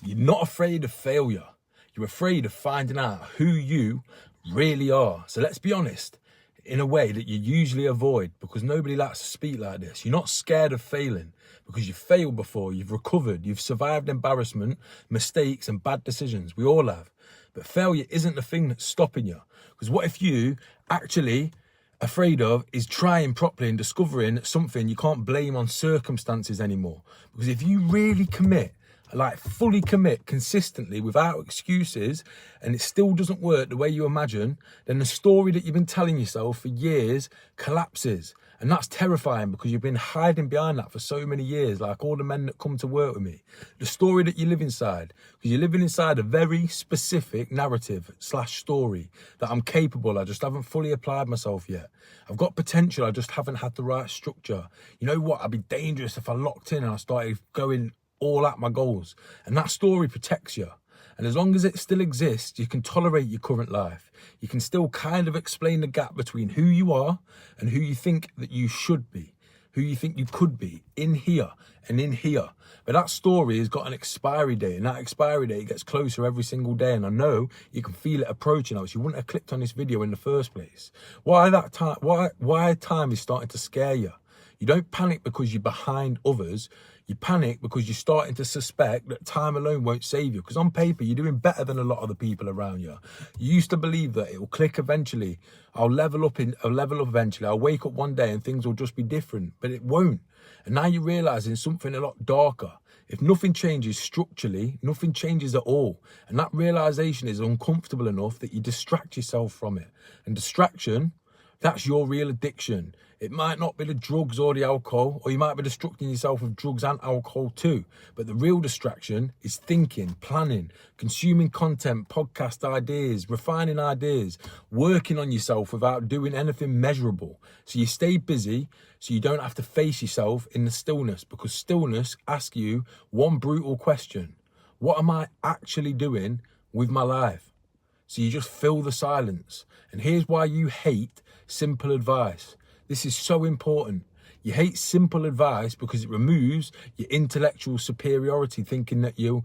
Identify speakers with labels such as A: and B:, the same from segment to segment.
A: You're not afraid of failure. You're afraid of finding out who you really are. So let's be honest, in a way that you usually avoid, because nobody likes to speak like this. You're not scared of failing because you've failed before, you've recovered, you've survived embarrassment, mistakes and bad decisions. We all have. But failure isn't the thing that's stopping you. Because what if you actually afraid of is trying properly and discovering something you can't blame on circumstances anymore? Because if you really commit, like fully commit consistently without excuses, and it still doesn't work the way you imagine, then the story that you've been telling yourself for years collapses. And that's terrifying because you've been hiding behind that for so many years, like all the men that come to work with me. The story that you live inside, because you're living inside a very specific narrative / story that I'm capable, I just haven't fully applied myself yet. I've got potential, I just haven't had the right structure. You know what, I'd be dangerous if I locked in and I started going all at my goals. And that story protects you. And as long as it still exists, you can tolerate your current life. You can still kind of explain the gap between who you are and who you think that you should be, who you think you could be in here and in here. But that story has got an expiry date, and that expiry date gets closer every single day. And I know you can feel it approaching, else you wouldn't have clicked on this video in the first place. Why time is starting to scare you? You don't panic because you're behind others. You panic because you're starting to suspect that time alone won't save you. Because on paper, you're doing better than a lot of the people around you. You used to believe that it will click eventually. I'll level up eventually. I'll wake up one day and things will just be different. But it won't. And now you're realizing something a lot darker. If nothing changes structurally, nothing changes at all. And that realization is uncomfortable enough that you distract yourself from it. And distraction, that's your real addiction. It might not be the drugs or the alcohol, or you might be distracting yourself with drugs and alcohol too. But the real distraction is thinking, planning, consuming content, podcast ideas, refining ideas, working on yourself without doing anything measurable. So you stay busy so you don't have to face yourself in the stillness, because stillness asks you one brutal question. What am I actually doing with my life? So you just fill the silence. And here's why you hate simple advice. This is so important. You hate simple advice because it removes your intellectual superiority, thinking that you're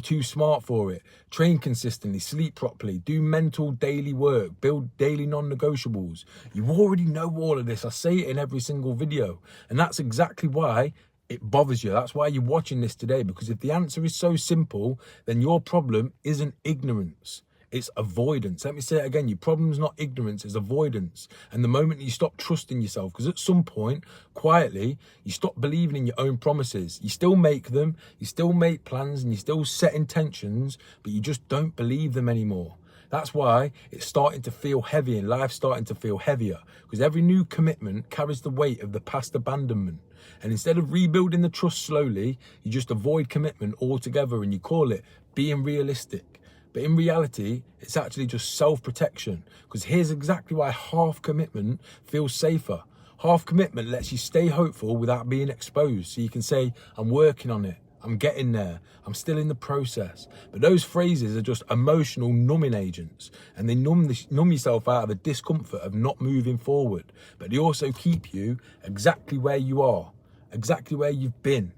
A: too smart for it. Train consistently, sleep properly, do mental daily work, build daily non-negotiables. You already know all of this. I say it in every single video. And that's exactly why it bothers you. That's why you're watching this today, because if the answer is so simple, then your problem isn't ignorance. It's avoidance. Let me say it again. Your problem's not ignorance, it's avoidance. And the moment you stop trusting yourself, because at some point, quietly, you stop believing in your own promises. You still make them, you still make plans, and you still set intentions, but you just don't believe them anymore. That's why it's starting to feel heavy and life's starting to feel heavier, because every new commitment carries the weight of the past abandonment. And instead of rebuilding the trust slowly, you just avoid commitment altogether, and you call it being realistic. But in reality, it's actually just self-protection. Because here's exactly why half commitment feels safer. Half commitment lets you stay hopeful without being exposed. So you can say, I'm working on it, I'm getting there, I'm still in the process. But those phrases are just emotional numbing agents. And they numb yourself out of the discomfort of not moving forward. But they also keep you exactly where you are, exactly where you've been.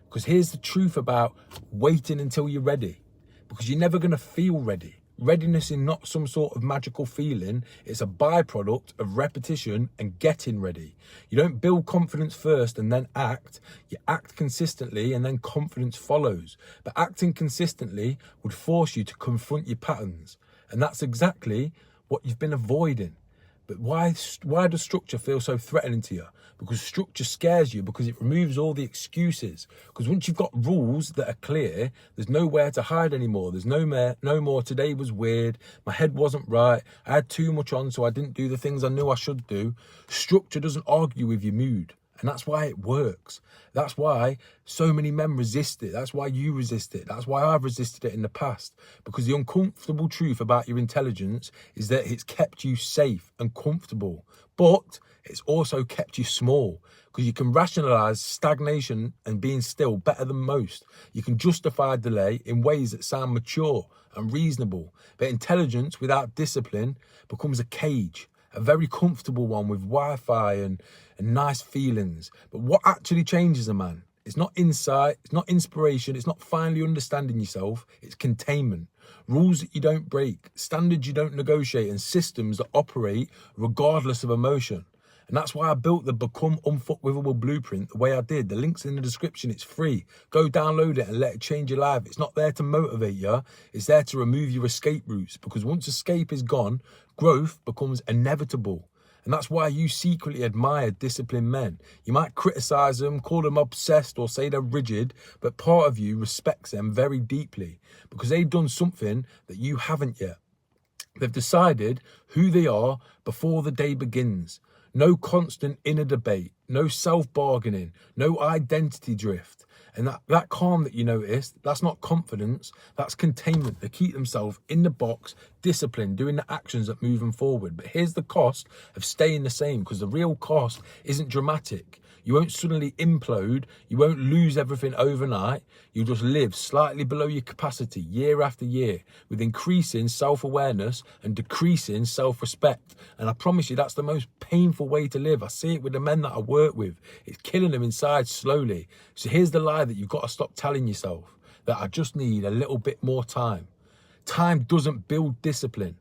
A: Because here's the truth about waiting until you're ready. Because you're never going to feel ready. Readiness is not some sort of magical feeling. It's a byproduct of repetition and getting ready. You don't build confidence first and then act. You act consistently and then confidence follows. But acting consistently would force you to confront your patterns. And that's exactly what you've been avoiding. But why does structure feel so threatening to you? Because structure scares you, because it removes all the excuses. Because once you've got rules that are clear, there's nowhere to hide anymore. There's no more today was weird, my head wasn't right, I had too much on so I didn't do the things I knew I should do. Structure doesn't argue with your mood. And that's why it works. That's why so many men resist it. That's why you resist it. That's why I've resisted it in the past. Because the uncomfortable truth about your intelligence is that it's kept you safe and comfortable. But it's also kept you small. Because you can rationalize stagnation and being still better than most. You can justify delay in ways that sound mature and reasonable. But intelligence without discipline becomes a cage. A very comfortable one with Wi-Fi and nice feelings. But what actually changes a man It's not insight, it's not inspiration, it's not finally understanding yourself, it's containment. Rules that you don't break, standards you don't negotiate, and systems that operate regardless of emotion. And that's why I built the Become Unfuckwithable Blueprint the way I did. The link's in the description, it's free. Go download it and let it change your life. It's not there to motivate you, it's there to remove your escape routes, because once escape is gone, growth becomes inevitable. And that's why you secretly admire disciplined men. You might criticize them, call them obsessed, or say they're rigid, but part of you respects them very deeply because they've done something that you haven't yet. They've decided who they are before the day begins. No constant inner debate, no self-bargaining, no identity drift. And that calm that you noticed, that's not confidence, that's containment. They keep themselves in the box, disciplined, doing the actions that move them forward. But here's the cost of staying the same, because the real cost isn't dramatic. You won't suddenly implode. You won't lose everything overnight. You'll just live slightly below your capacity year after year with increasing self-awareness and decreasing self-respect. And I promise you, that's the most painful way to live. I see it with the men that I work with. It's killing them inside slowly. So here's the lie that you've got to stop telling yourself, that I just need a little bit more time. Time doesn't build discipline.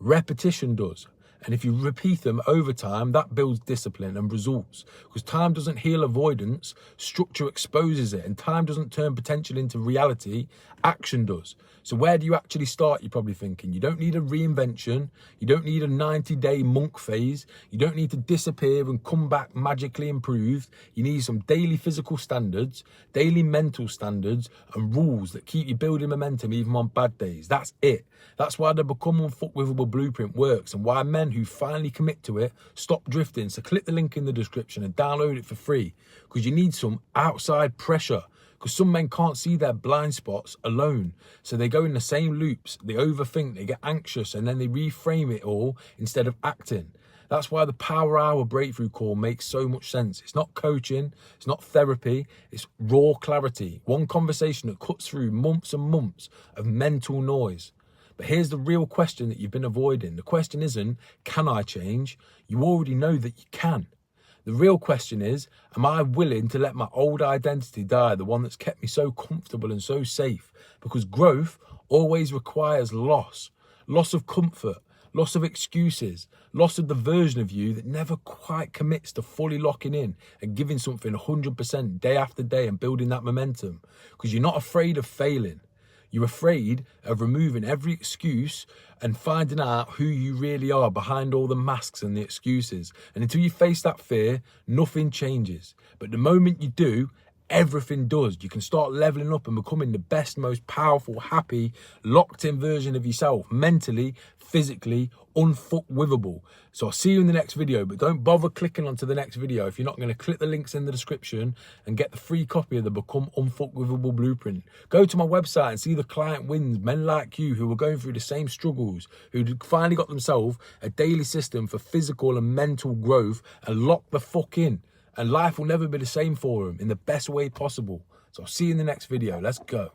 A: Repetition does. And if you repeat them over time, that builds discipline and results. Because time doesn't heal avoidance, structure exposes it. And time doesn't turn potential into reality, action does. So where do you actually start, you're probably thinking? You don't need a reinvention. You don't need a 90-day monk phase. You don't need to disappear and come back magically improved. You need some daily physical standards, daily mental standards, and rules that keep you building momentum even on bad days. That's it. That's why the Become Unfuckwithable Blueprint works, and why men who finally commit to it stop drifting. So click the link in the description and download it for free, because you need some outside pressure. Because some men can't see their blind spots alone. So they go in the same loops, they overthink, they get anxious, and then they reframe it all instead of acting. That's why the Power Hour breakthrough call makes so much sense. It's not coaching, it's not therapy, it's raw clarity. One conversation that cuts through months and months of mental noise. But here's the real question that you've been avoiding. The question isn't, can I change? You already know that you can. The real question is, am I willing to let my old identity die, the one that's kept me so comfortable and so safe? Because growth always requires loss. Loss of comfort, loss of excuses, loss of the version of you that never quite commits to fully locking in and giving something 100% day after day and building that momentum. Because you're not afraid of failing. You're afraid of removing every excuse and finding out who you really are behind all the masks and the excuses. And until you face that fear, nothing changes. But the moment you do, everything does. You can start leveling up and becoming the best, most powerful, happy, locked in version of yourself, mentally, physically, unfuckwithable. So I'll see you in the next video, but don't bother clicking onto the next video if you're not going to click the links in the description and get the free copy of the Become Unfuckwithable Blueprint. Go to my website and see the client wins, men like you who are going through the same struggles, who finally got themselves a daily system for physical and mental growth and lock the fuck in. And life will never be the same for them in the best way possible. So I'll see you in the next video. Let's go.